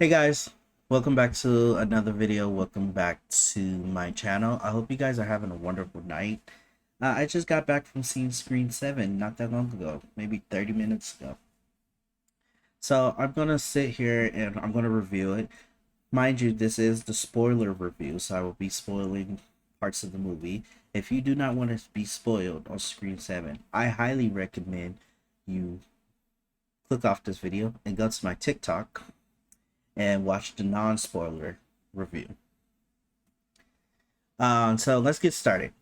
Hey guys, welcome back to another video. Welcome back to my channel. I hope you guys are having a wonderful night. I just got back from seeing Screen 7 not that long ago, maybe 30 minutes ago. So I'm gonna sit here and I'm gonna review it. Mind you, this is the spoiler review, so I will be spoiling parts of the movie. If you do not want to be spoiled on Screen 7, I highly recommend you click off this video and go to my TikTok and watch the non-spoiler review. So let's get started.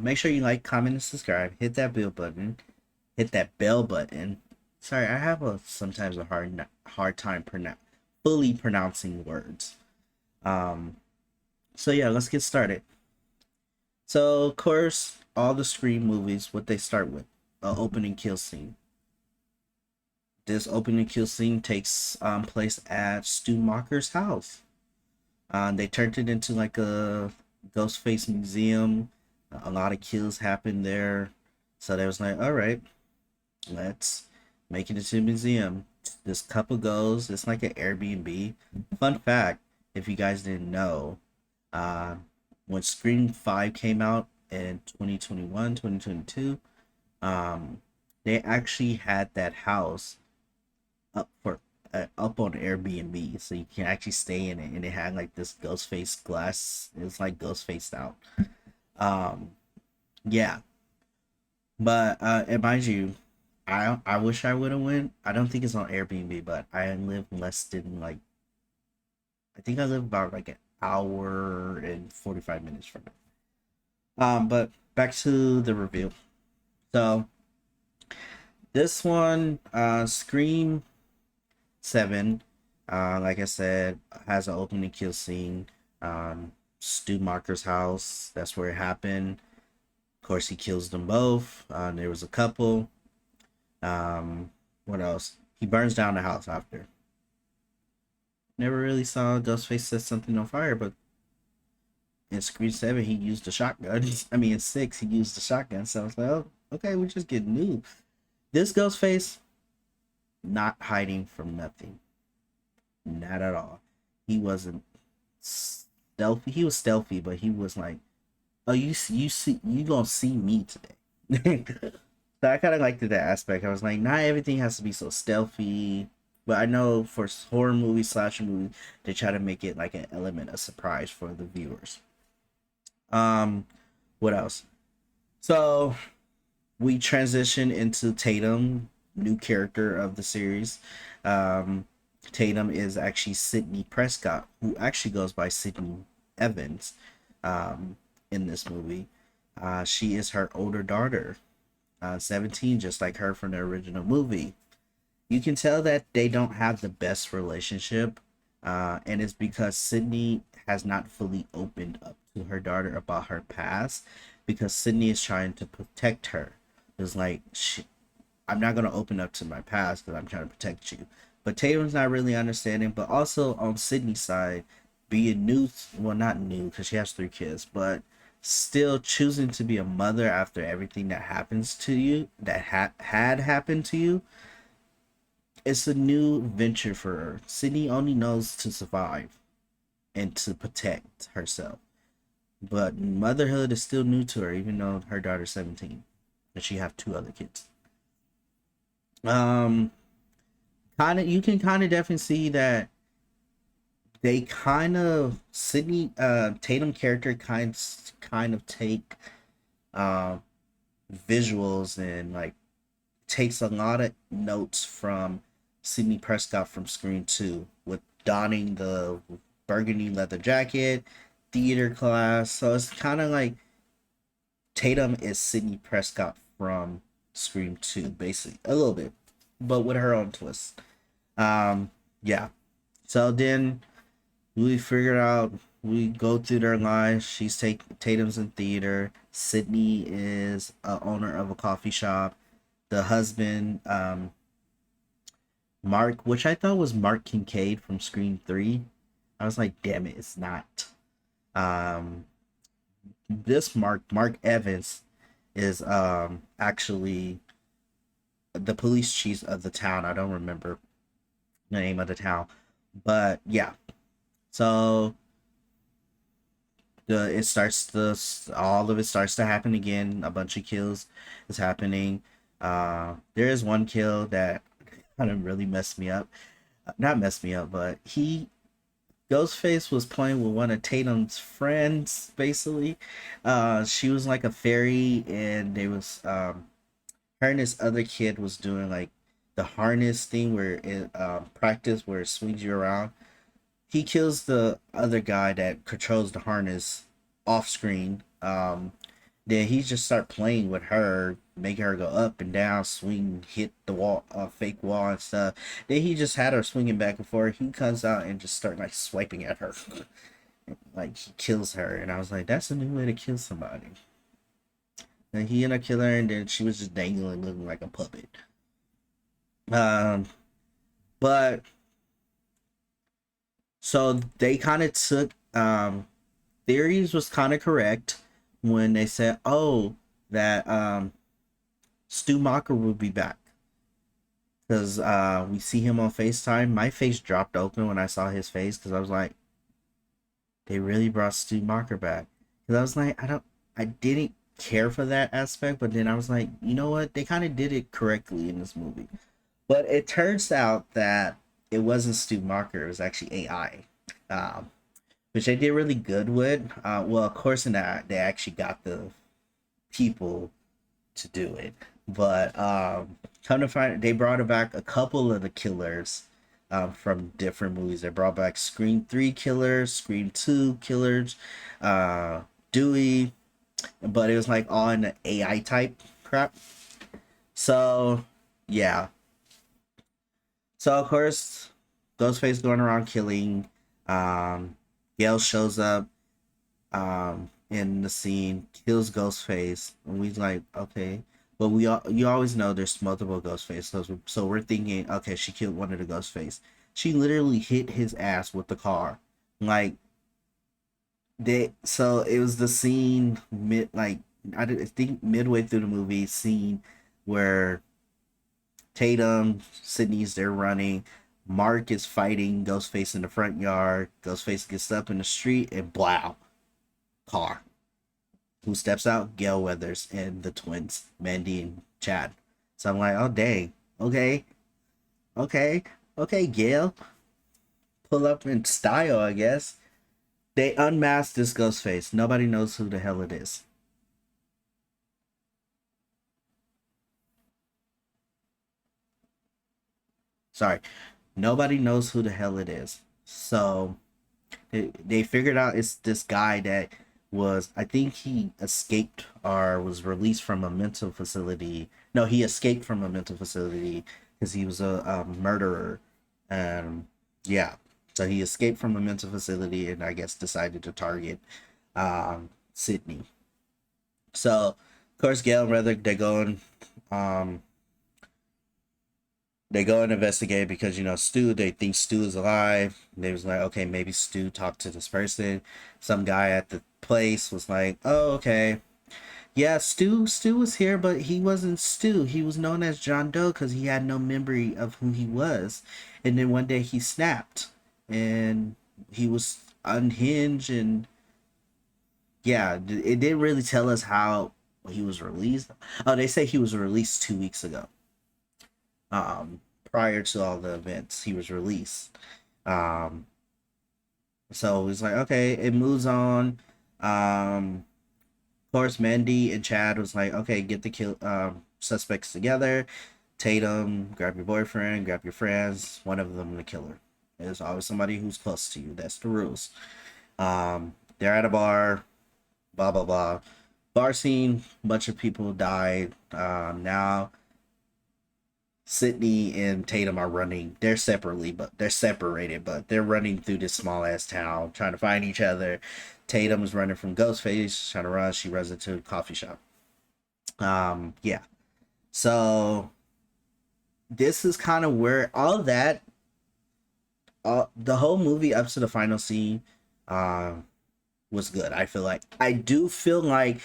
Make sure you like, comment, and subscribe. Hit that bell button. Hit that bell button. Sorry, I have sometimes a hard time fully pronouncing words. Um, so yeah, let's get started. So of course, all the Scream movies, what they start with, opening kill scene. This opening kill scene takes place at Stu Macher's house. They turned it into like a Ghostface museum. A lot of kills happened there. So they was like, all right, let's make it into a museum. This couple goes, it's like an Airbnb. Fun fact, if you guys didn't know, uh, when Scream 5 came out in 2021, 2022, they actually had that house up for up on Airbnb, so you can actually stay in it, and it had like this ghost face glass. It's like ghost faced out. Um, yeah, but and mind you, I wish I would have went. I don't think it's on Airbnb, but I live less than like I think I live about like an hour and 45 minutes from it. But back to the review. So this one, Scream 7, like I said, has an opening kill scene. Stu Macher's house, that's where it happened. Of course, he kills them both. There was a couple. What else? He burns down the house after. Never really saw Ghostface set something on fire, but in Scream 7, he used the shotgun. I mean, in 6, he used the shotgun. So I was like, oh, okay, we just get new. This Ghostface, not hiding from nothing. Not at all. He wasn't stealthy. He was stealthy, but he was like, "Oh, you gonna see me today." So I kind of liked that aspect. I was like, not everything has to be so stealthy, but I know for horror movies, slasher movies, they try to make it like an element of surprise for the viewers. Um, what else? So we transition into Tatum, new character of the series. Um, Tatum is actually Sydney Prescott, who actually goes by Sydney Evans um, in this movie. She is her older daughter, 17, just like her from the original movie. You can tell that they don't have the best relationship, and it's because Sydney has not fully opened up to her daughter about her past because Sydney is trying to protect her. It's like, I'm not going to open up to my past because I'm trying to protect you. But Tatum's not really understanding, but also on Sydney's side, being new, well, not new because she has 3 kids, but still choosing to be a mother after everything that happens to you, that had happened to you, it's a new venture for her. Sydney only knows to survive and to protect herself. But motherhood is still new to her, even though her daughter's 17 and she have 2 other kids. Um, kind of, you can kind of definitely see that they kind of Sydney, Tatum character kind of take uh, visuals and like takes a lot of notes from Sydney Prescott from Scream 2 with donning the burgundy leather jacket, theater class. So it's kind of like Tatum is Sydney Prescott from Scream 2, basically. A little bit, but with her own twist. Yeah. So then we figured out we go through their lives. Tatum's in theater. Sydney is a owner of a coffee shop. The husband, Mark, which I thought was Mark Kincaid from Scream 3. I was like, damn it, it's not. Um, this Mark Evans, is actually the police chief of the town. I don't remember the name of the town, But yeah, so it starts to all of it starts to happen again. A bunch of kills is happening. There is one kill that kind of really messed me up. Not messed me up, but he Ghostface was playing with one of Tatum's friends. Basically, she was like a fairy, and they was her and this other kid was doing like the harness thing where it practice where it swings you around. He kills the other guy that controls the harness off screen. Then he just start playing with her, make her go up and down, swing, hit the wall, fake wall and stuff. Then he just had her swinging back and forth. He comes out and just start like swiping at her, like he kills her. And I was like, that's a new way to kill somebody. And he ended up killing her, and then she was just dangling, looking like a puppet. Um, but so they kind of took theories was kind of correct when they said, "Oh, that Stu Macher will be back," because we see him on Facetime. My face dropped open when I saw his face because I was like, "They really brought Stu Macher back." Because I was like, I didn't care for that aspect, but then I was like, you know what? They kind of did it correctly in this movie. But it turns out that it wasn't Stu Macher; it was actually AI. Um, which they did really good with. Well, of course, in that they actually got the people to do it, but come to find, they brought back a couple of the killers from different movies. They brought back Scream 3 killers, Scream 2 killers, uh, Dewey, but it was like all in the AI type crap. So yeah, so of course, Ghostface going around killing. Um, Gale shows up in the scene, kills Ghostface, and we like, okay, but you always know there's multiple Ghostface, so we're thinking, okay, she killed one of the Ghostface. She literally hit his ass with the car, like so it was the scene I think midway through the movie scene where Tatum, Sydney's there running. Mark is fighting Ghostface in the front yard. Ghostface gets up in the street and blow, car. Who steps out? Gale Weathers and the twins, Mandy and Chad. So I'm like, oh dang, okay, okay, okay, Gale, pull up in style, I guess. They unmask this ghost face. Nobody knows who the hell it is. Sorry, nobody knows who the hell it is. So they figured out it's this guy that was, I think he escaped or was released from a mental facility. No, he escaped from a mental facility because he was a murderer. Yeah, so he escaped from a mental facility and I guess decided to target Sydney. So of course Gail and Reddick um they go and investigate because Stu, they think Stu is alive. They was like, okay, maybe Stu talked to this person. Some guy at the place was like, oh, okay, yeah, Stu was here, but he wasn't Stu. He was known as John Doe because he had no memory of who he was. And then one day he snapped and he was unhinged. And yeah, it didn't really tell us how he was released. Oh, they say he was released 2 weeks ago. Um, Prior to all the events, he was released. Um, so it's like, okay, it moves on. Of course, Mandy and Chad was like, okay, get the suspects together. Tatum, grab your boyfriend, grab your friends, one of them the killer. There's always somebody who's close to you. That's the rules. They're at a bar, blah blah blah. Bar scene, bunch of people died. Now Sydney and Tatum are running. They're separately, but they're separated, but they're running through this small ass town trying to find each other. Tatum's running from Ghostface, trying to run. She runs into a coffee shop. Yeah. So this is kind of where all that, the whole movie up to the final scene, um, was good. I feel like I do feel like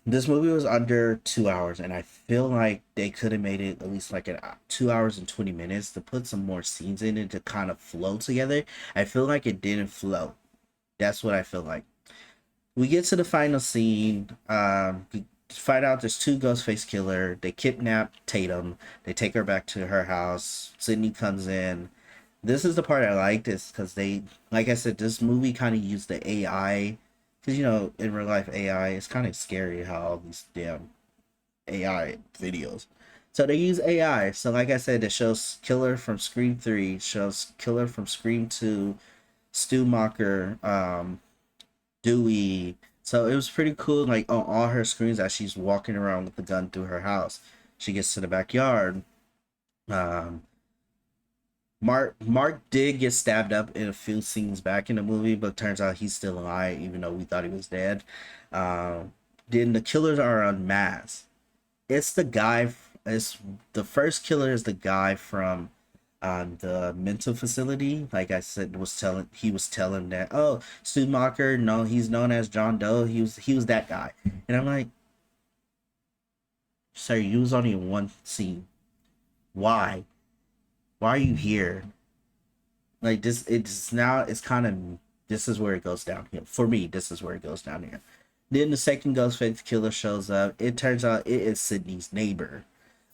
This movie was under 2 hours, and I feel like they could have made it at least like 2 hours and 20 minutes to put some more scenes in it to kind of flow together. I feel like it didn't flow. That's what I feel like. We get to the final scene. We find out there's two Ghostface killer. They kidnap Tatum. They take her back to her house. Sydney comes in. This is the part I liked, is because they, like I said, this movie kind of used the AI. Because, in real life, AI, it's kind of scary how all these damn AI videos. So they use AI. So, like I said, it shows Killer from Scream 3, shows Killer from Scream 2, Stu Macher, Dewey. So it was pretty cool. Like on all her screens, as she's walking around with the gun through her house, she gets to the backyard. Um, Mark did get stabbed up in a few scenes back in the movie, but turns out he's still alive, even though we thought he was dead. Um, then the killers are unmasked. It's the guy. It's the first killer is the guy from the mental facility. Like I said, he was telling that, oh, Schumacher, no, he's known as John Doe. He was that guy, and I'm like, sir, you was only in one scene. Why? Why are you here? Like this, it's now it's kind of, this is where it goes downhill for me. This is where it goes down here. Then the second Ghostface killer shows up. It turns out it is Sydney's neighbor.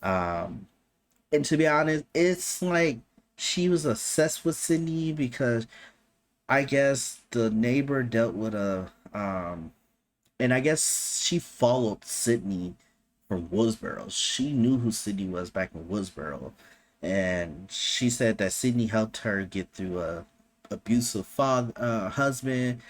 Um, and to be honest, it's like she was obsessed with Sydney because I guess the neighbor dealt with and I guess she followed Sydney from Woodsboro. She knew who Sydney was back in Woodsboro, and she said that Sydney helped her get through a abusive father husband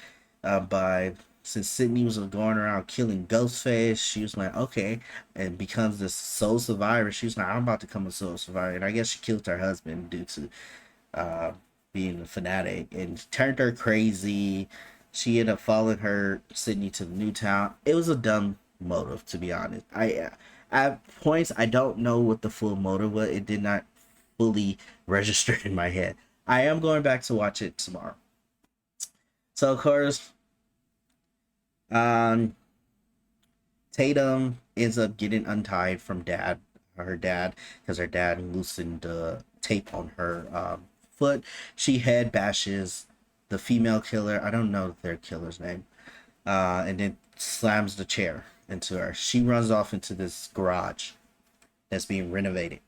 by since Sydney was going around killing Ghostface. She was like, okay, and becomes this soul survivor. She was like, I'm about to become a soul survivor, and I guess she killed her husband due to uh, being a fanatic and turned her crazy. She ended up following her Sydney to Newtown. It was a dumb motive, to be honest. At points I don't know what the full motive was. It did not fully register in my head. I am going back to watch it tomorrow. So of course, um, Tatum ends up getting untied from her dad, because her dad loosened the tape on her foot. She head bashes the female killer. I don't know their killer's name. And then slams the chair into her. She runs off into this garage that's being renovated.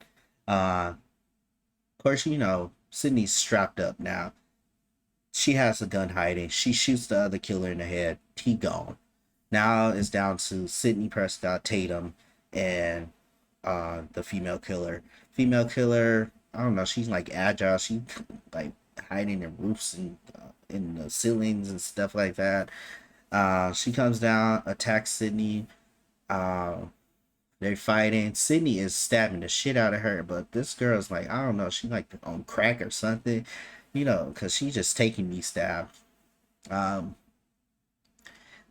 Of course, Sydney's strapped up now. She has a gun hiding. She shoots the other killer in the head. He gone. Now it's down to Sydney Prescott, Tatum, and the female killer. Female killer, I don't know. She's like agile. She like hiding in roofs and in the ceilings and stuff like that. She comes down, attacks Sydney. Uh, they're fighting. Sydney is stabbing the shit out of her, but this girl's like, I don't know. She like on crack or something, because she's just taking these stabs. Um,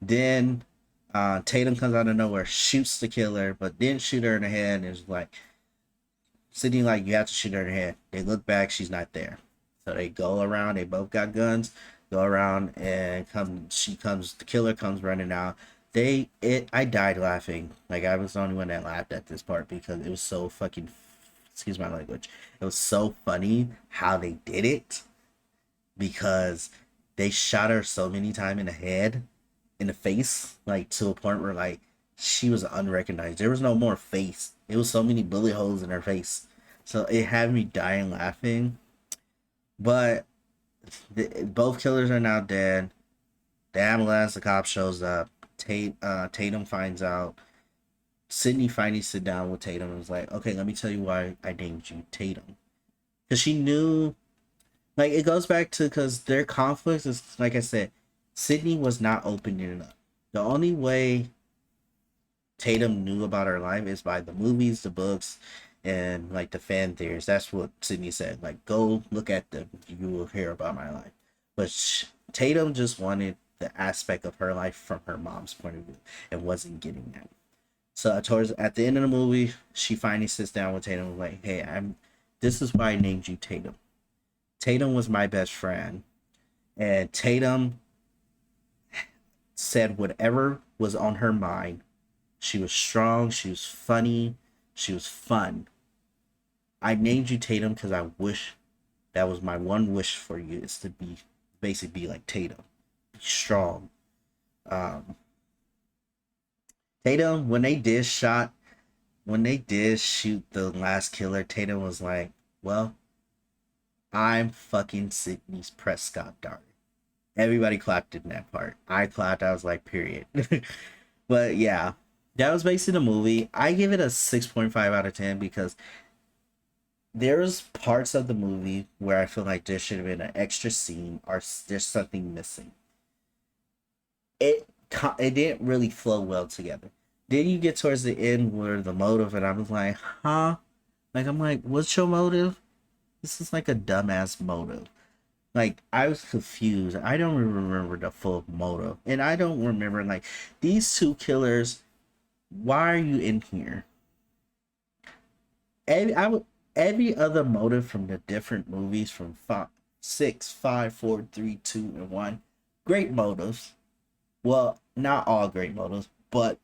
then Tatum comes out of nowhere, shoots the killer, but didn't shoot her in the head, and is like, Sydney, like, you have to shoot her in the head. They look back, she's not there. So they go around, they both got guns, go around and the killer comes running out. I died laughing. Like, I was the only one that laughed at this part because it was so fucking, excuse my language, it was so funny how they did it, because they shot her so many times in the head, in the face, like to a point where like she was unrecognized. There was no more face. It was so many bullet holes in her face. So it had me dying laughing. But both killers are now dead. The ambulance, the cop shows up. Tatum finds out. Sydney finally sit down with Tatum and was like, okay, let me tell you why I named you Tatum. Because she knew, like, it goes back to, because their conflicts is, like I said, Sydney was not opening up. The only way Tatum knew about her life is by the movies, the books, and like the fan theories. That's what Sydney said. Like, go look at them, you will hear about my life. But Tatum just wanted the aspect of her life from her mom's point of view and wasn't getting that. So towards at the end of the movie, she finally sits down with Tatum and like, hey, this is why I named you Tatum. Tatum was my best friend. And Tatum said whatever was on her mind, She was strong. She was funny. She was fun. I named you Tatum because I wish that was my one wish for you is to be basically be like Tatum, be strong. Um, Tatum when they did shoot the last killer, Tatum was like, "Well, I'm fucking Sydney's Prescott daughter." Everybody clapped in that part. I clapped. I was like, period. But yeah, that was basically the movie. I give it a 6.5 out of 10 because there's parts of the movie where I feel like there should have been an extra scene or there's something missing. It didn't really flow well together. Then you get towards the end where the motive, and I was like, huh? Like, I'm like, what's your motive? This is like a dumbass motive. Like, I was confused. I don't remember the full motive. And I don't remember, like, these two killers, why are you in here? Every other motive from the different movies from 6, 5, 4, 3, 2, and 1, great motives. Well, not all great motives, but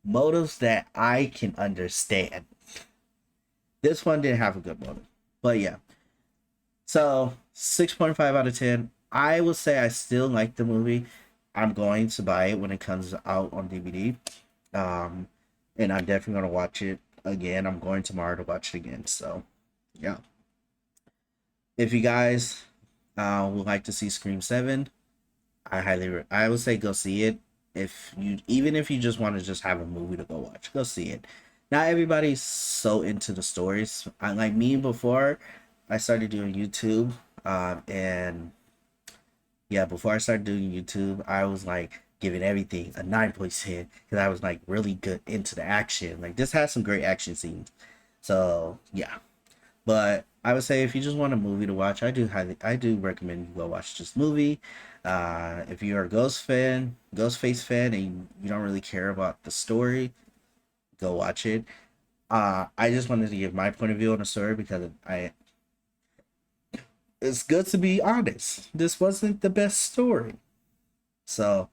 motives that I can understand. This one didn't have a good motive. But yeah. So 6.5 out of 10. I will say I still like the movie. I'm going to buy it when it comes out on DVD. Um, and I'm definitely gonna watch it again. I'm going tomorrow to watch it again. So yeah. If you guys would like to see Scream 7, I would say go see it. If you even if you just want to just have a movie to go watch, go see it. Not everybody's so into the stories. I like me before I started doing YouTube. And yeah, before I started doing YouTube, I was like giving everything a 9.10 because I was like really good into the action. Like this has some great action scenes. So yeah. But I would say if you just want a movie to watch, I do recommend you go watch this movie. If you're a Ghostface fan, and you don't really care about the story, go watch it. I just wanted to give my point of view on the story because I it's good to be honest. This wasn't the best story. So,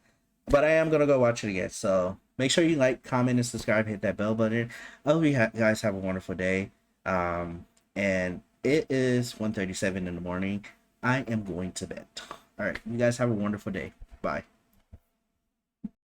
but I am gonna go watch it again. So make sure you like, comment, and subscribe. Hit that bell button. I hope you guys have a wonderful day. And it is 1:37 in the morning. I am going to bed. All right, you guys have a wonderful day. Bye.